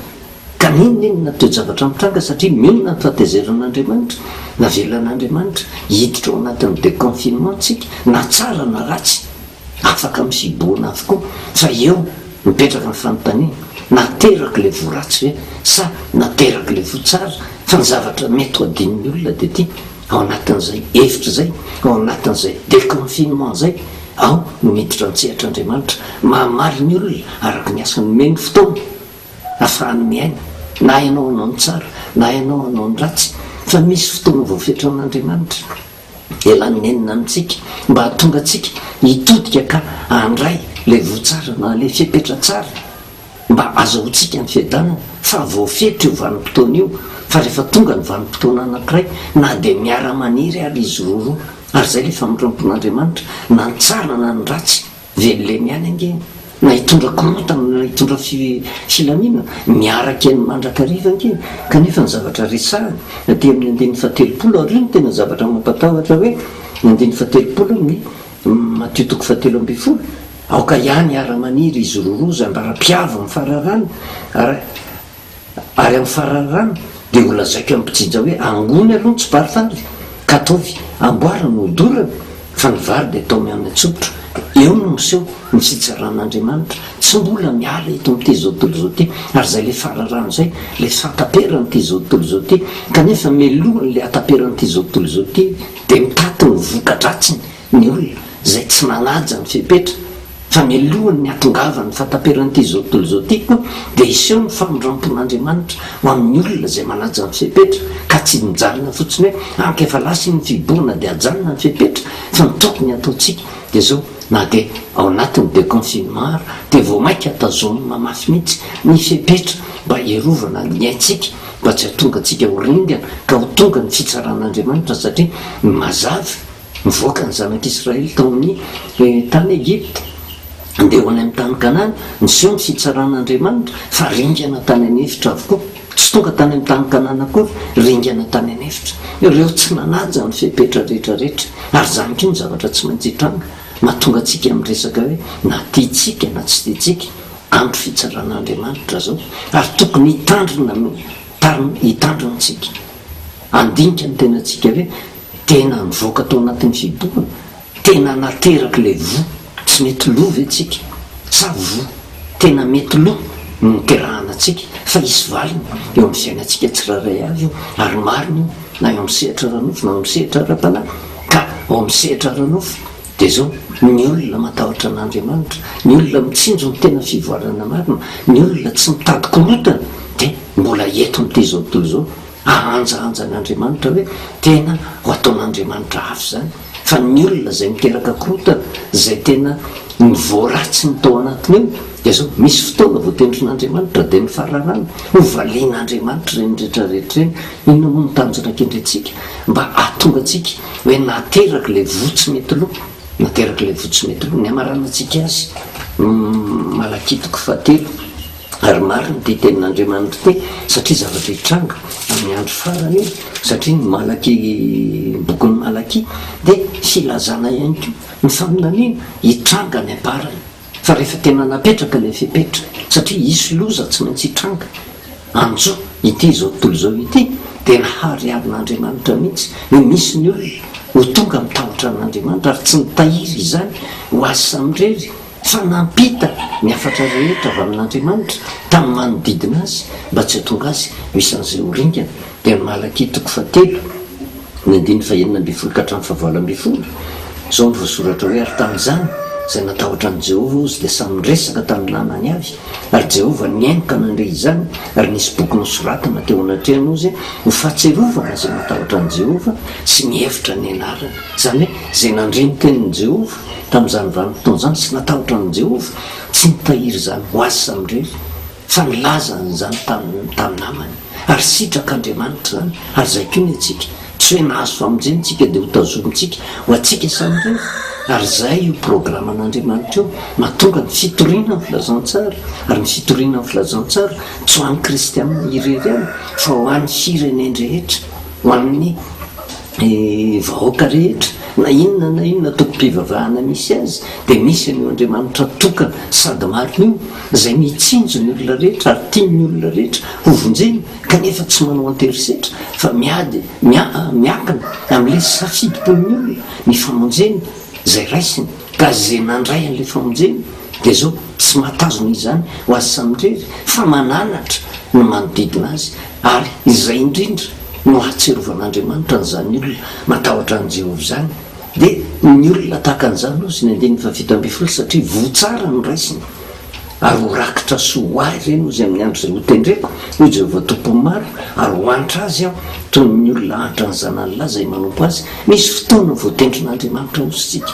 Ka ninonenina toe-javatra mitranga satria milona ny fahatezerin'andriamanitra, navelan'andriamanitra hiditra ao anatin'ny déconfinement tsika na tsara na ratsy afaka mifiboana avokoa. Fa eo mipetraka ny fanontaniana nateraka le voratsy hoe sa nateraka le votsara. Fa ny zavatra mety ho adin'ny olona dia ty ao anatin'izay hevitra zay, ao anatin'izay déconfinement zay, ao no miditra antsehatra-andriamanitra mamaly ny olona araka ny asany meny fotoana ahafahany miaina, na ianao anao ny tsara na ianao anao ny ratsy. Fa misy fotoana voafetran'andriamanitra elany enina amintsika mba hahatonga atsika hitodika ka handray le votsara na le fepetra tsara mba azahoantsika ny fiadanana. Fa voafetra io vanim-potoana io, fa rehefa tonga ny vanim-potoana anankiray na dia miara-maniry ary izy roroa. Ary zay le famondrampon'andriamanitra na ny tsara na ny ratsy velole miany angeny, na hitondra korotana na hitondra filaminana miaraka ny mandrakariva angeny. Kanefa ny zavatra resahany aty amin'ny andin'ny fahatelopolo ary io no tena zavatra mampatahotra hoe ny andin'ny fahatelopolo ny Matthieu 7:7 aoka ihany ara-maniry izy roroa zay mbara-piava amin'ny fararano ary amin'ny fararano dia ho lazaiko ampijija hoe angony aloha ny tsiparifary ka ataovy amboara no hodorana fa ny vary dia atao miaminy atsotra. Eo no miseho ny fitsaran'andriamanitra, tsy mbola miala eto amin'ity zao tontolo zao ty. Ary zay le fararano zay le fataperan'ity zao tontolo zao ty, kanefa melohany le ataperan'ity zao tontolo zao ty dia mitaty ny voka-dratsiny ny olona zay tsy nanaja ny fepetra. Fa melohany ny atongavany fataperan'ity zao tontolo zao ty koa dia iseho ny famondrampon'andriamanitra ho amin'ny olona zay manaja ny fepetra, ka tsy mijanona fotsiny hoe ankefa lasa ny fiborana dia ajanona ny fepetra. Fa ny tokony ataontsika dia zao na dia ao anatin'ny déconfinement dia vao mainka atazony mamafy mihitsy ny fepetra mba hierovana ny aintsika mba tsy hatonga antsika ho ringana ka ho tonga ny fitsaran'andriamanitra. Satria mazava mivoaka ny zanak'Israely tao amin'ny tany Egypte andeha ho any amin'ny tany Kanana, niseho ny fitsaran'andriamanitra fa ringana tany anefitra avokoa, tsy tonga tany amin'ny tany Kanana koa, ringana tany anefitra. Ireo tsy nanaja ny fepetra rehetrarehetra. Ary zany koa ny zavatra tsy maintsy hitranga mahatonga antsika amin'ny resaka hoe na tiantsika na tsy tiantsika andro fitsaran'andriamanitra zao. Ary tokony hitandrinantsika andinika ny tenantsika hoe tena mivoaka tao anatin'ny fiboana, tena nateraka le vo, tsy mety lo ve tsika sa vo tena mety lo niterahana atsika. Fa isy valiny eo amin'ny fiainantsika tsiraray avy io, ary mariny io na eo amin'ny sehatra ranofo na eo amin'ny sehatra ara-panahy. Ka ao amin'ny sehatra ranofo dia zao ny olona matahotra an'andriamanitra, ny olona mitsinjo ny tena fivoarana marina, ny olona tsy mitady korotana dia mbola eto amin'ity zao tontolo zao ahanjaanja an'andriamanitra hoe tena ho ataon'andriamanitra hafa zany. Fa ny olona zay miteraka korotana zay tena nivoaratsy ny tao anatiny io dia zao misy fotoana voatendrin'andriamanitra dia nifararana hovalian'andriamanitra reny rehetrarehetra reny. Inona moa nitanjonakendretsika mba ahatonga atsika hoe nateraka ilay votsy mety loha, nateraka ilay votsy mety loha ny amaranantsika azy Malakitoko 7 ary marina dia tenin'andriamanitra te satria zavatra hitranga amin'ny andro farany io, satria ny Malaky, bokin'ny Malaky dia filazana ihany koa ny faminaniana hitranga ny amparany. Fa rehefa tena napetraka ilay fipetra, satria isy loza tsy maintsy hitranga anjo ity zao tontolo zao ity dia nahary avin'andriamanitra mihitsy no misy ny olona ho tonga mitahotra an'andriamanitra ary tsy nitahiry izany ho azy samyrery fa nampita ny afatra rehetra avy amin'andriamanitra tamin'ny manodidina azy mba tsy hatonga azy isan'izay horingana. Dia ny Malakitoko 7 ny 9:20-12 zao ny voasoratra hoe ary tamin'izany zay natahotra an' Jehovah ozy dia samy resaka tamin'ny namany avy ary Jehovah niainka nandre izany ary nisy boky nosoratana teo anatrehany ozy ho fahatserovana zay natahotra an' Jehovah sy mihevitra ny anarany. Izany hoe zay nandreny tenin'ny Jehovah tamin'izany vanim-potoana izany sy natahotra an' Jehovah tsy nitahiry izany ho azy samyrery fa nilazan'izany tamin'ny namany ary sitrak'Andriamanitra zany. Ary zay koa ny atsika tsy hoe nahazo famonjenitsika dia ho tazomitsika ho atsika samyrery. Ary zay io programan'Andriamanitra io mahatonga ny fitoriana ny filazantsara ary ny fitoriana ny filazantsara tsy ho an'ny kristianina irery ihany fa ho an'ny fireneny rehetra, ho an'ny vahoaka rehetra na inona tokom-pivavahana misy azy dia misy an'io Andriamanitra tokana sady marina io zay mitsinjo ny olona rehetra ary tiany olona rehetra ho vonjeny kanefa tsy manao anterisetra fa miakana amin'ilay safidim-pon'ny olona ny famonjeny zay raisiny ka zay nandray an'ilay famonjeny dia zao tsy mahatazona izany ho azy samyrery fa mananatra no manodidina azy ary izay indrindra no ahatserovan'Andriamanitra n'izany olona matahotra an' Jehovah zany. Dia ny olona tahaka an'izany ozy ny 7:20 satria votsara no raisiny ary ho rakitra soa ho ahy ireny ozy amin'ny andro zay ho tendreko ho Jehovah tompony maro ary ho anitra azy aho toy ny olona ahitra ny zanany lahy zay manompo azy. Misy fotoana voatendrin'Andriamanitra ozy tsika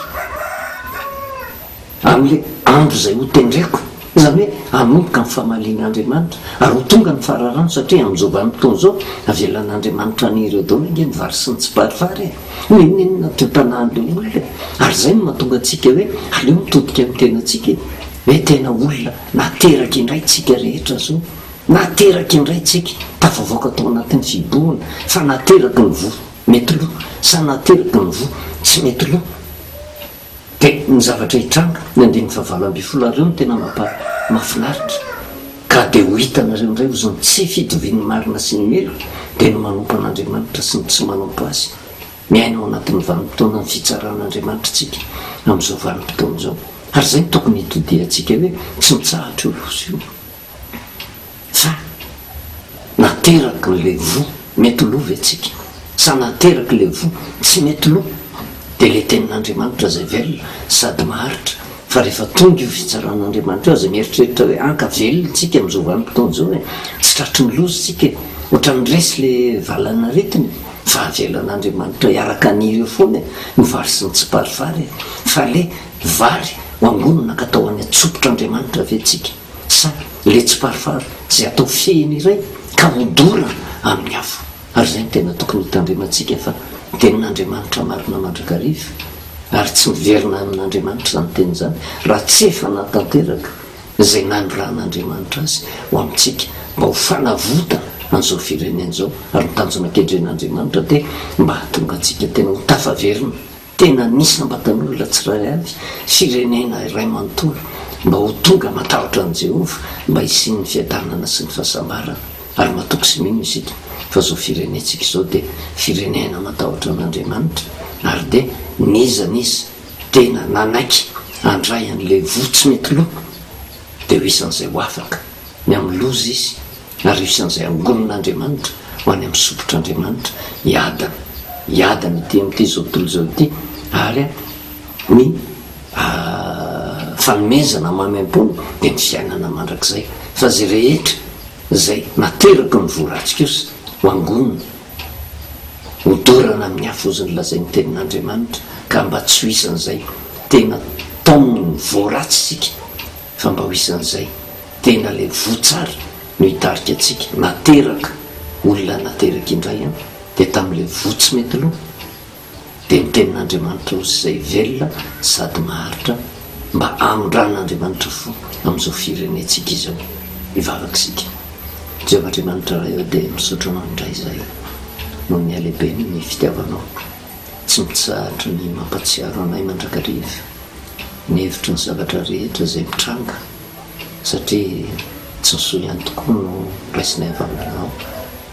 amin'ilay andro zay ho tendreko, izany hoe hanomboka ny famalian'Andriamanitra ary ho tonga ny fararano satria amin'izao vanim-potoana zao avelan'Andriamanitra anireo daholo nge ny vary sy ny tsy parivary ninona teo tanàn'ilay olona ary zay no mahatonga antsika hoe aleo mitodika amin'ny tenantsika hoe tena olona nateraka indray tsika rehetra zao, nateraka indray tsika tafavoaka tao anatin'ny fibohana fa nateraka ny vo mety loha sa nateraka ny vo tsy mety loha. Dia ny zavatra hitranga ny 9:20 areo no tena mahafinaritra ka dia ho hitanareo indray ozany tsy fitovian'ny marina sy ny melo dia no manompo an'Andriamanitra sy ny tsy manompo azy. Miaina ao anatin'ny vanim-potoana ny fitsaran'Andriamanitra tsika amin'izao vanim-potoana izao ary zay ny tokony hitodiantsika hoe tsy mitsahatra io io fa nateraka n'ilay vo mety loha ve tsika sa nateraka ilay vo tsy mety loha. Dia ilay tenin'Andriamanitra zay velona sady maharitra fa rehefa tonga io fitsaran'Andriamanitra zay mieritreritra hoe anka velona tsika amin'izao vanim-potoana izao hoe tsy tratry ny loza tsika ohatra ny resy le valana retiny fa avelan'Andriamanitra hiaraka anireo foana ny vary sy ny tsy parivary fa le vary ho angonina ka atao any atsopotr'Andriamanitra ve tsika sa le tsy parivary zay atao fehiny iray ka hodorana amin'ny afo. Ary zay ny tena tokony hitandremantsika fa tenin'Andriamanitra marina mandrakariva ary tsy miverina amin'Andriamanitra zany teny zany raha tsy efa natanteraka zay nanoran'Andriamanitra azy ho amintsika mba ho fanavotana an'izao firenena zao ary mitanjona kedren'Andriamanitra dia mba hahatonga antsika tena ho tafaverina tena nisambatan'olona tsiray avy firenena iray manontolo mba ho tonga matahotra an' Jehovah mba hisin'ny fiadanana sy ny fahasambarana ary matoko sy mino isika fa zao firenentsika izao dia firenena matahotra an'Andriamanitra ary dia nizaniza tena nanaiky andray an'ilay votsy mety loha dia ho isan'izay ho afaka ny amin'ny loza izy ary ho isan'izay angonin'Andriamanitra ho any amin'ny sopotr'Andriamanitra hiadana ity amin'ity zao tontolo zao ity ary ny fanomezana mamem-pony dia ny fiainana mandrakizay fa zay rehetra zay nateraka ny voratsika ozy ho angonina hodorana amin'ny afo ozy ny lazay ny tenin'Andriamanitra ka mba tsy ho isan'izay tena voaratsy isika fa mba ho isan'izay tena le votsara no hitarika atsika nateraka olona nateraka indray any dia tamin'le votsy mety aloha dia mitenin'Andriamanitra osy izay velona sady maharitra mba amindran'Andriamanitra fo amin'izao firenentsika izao hivavaka isika. Jehovah'Andriamanitra ray eo dia misaotra anao indray izay no ny alehibeny ny fitiavanao tsy mitsahatra ny mampatsiaro anay mandrakariva ny hevitry ny zavatra rehetra izay mitranga satria tsy nysoa ihany tokoa no raisinay avy aminao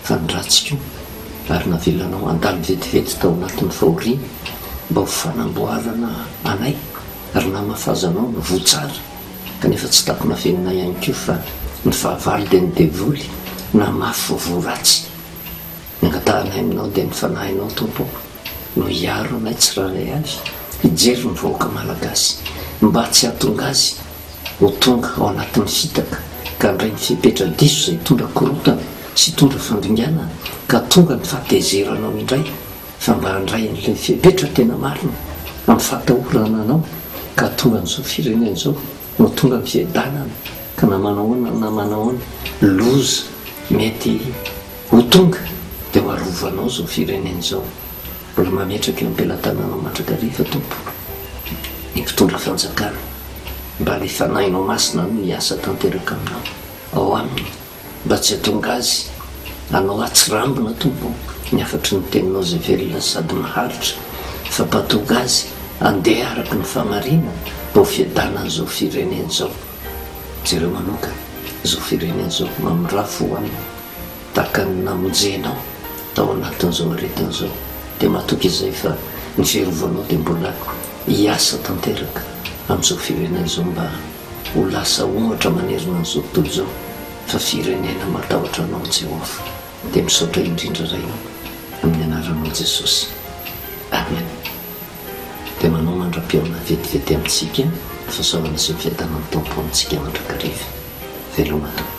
fa ny ratsika ary navelanao andalo vetivety tao anatin'ny fahoriana mba ho fanamboarana anay ary namafazanao no votsara kanefa tsy tapona venina ihany koa fa ny fahavalo dia ny devoly na mafy voratsy ny angatahanay aminao dia mifanahinao tompo no hiaro anay tsiraray avy hijery ny vahoaka malagasy mba tsy hahatonga azy ho tonga ao anatin'ny fitaka ka ndray ny fipetra-diso izay tondra korotana sy tondra fandringanana ka tonga ny fahatezeranao indray fa mba handray n'ilay fipetra tena marina amin'ny fahatahorana anao ka tonga n'izao firenena izao no tonga ny fiadanana ka namanahoana loza mety ho tonga dia ho arovanao zao firenena izao mbola mametraka eo am-pelantananao mandrakariva tompo ny mpitondra fanjakana mba le fanahinao masina no miasa tanteraka aminao ao aminy mba tsy hatonga azy anao atsirambina tompo ny afatry ny teninao zay velona sady maharitra fa mpatonga azy andeha araka ny famarina mba ho fiadanana zao firenena zao jereo manoka zao firenena zao mamirafo aminy tahaka ny namonjenao tao anatin'izao aretin'izao dia mahatoky izay fa ny fiarovanao dia mbola hiasa tanteraka amin'izao firenena izao mba ho lasa ohatra manerina n'izao tontolo izao fa firenena matahotra anao Jehovah dia misaotra indrindra ray amin'ny anaranao Jesosy amen. Dia manao mandra-piaona vetivety amintsika fahasoavana sy ny fiadanan'ny tompo amintsika mandrakariva veloma.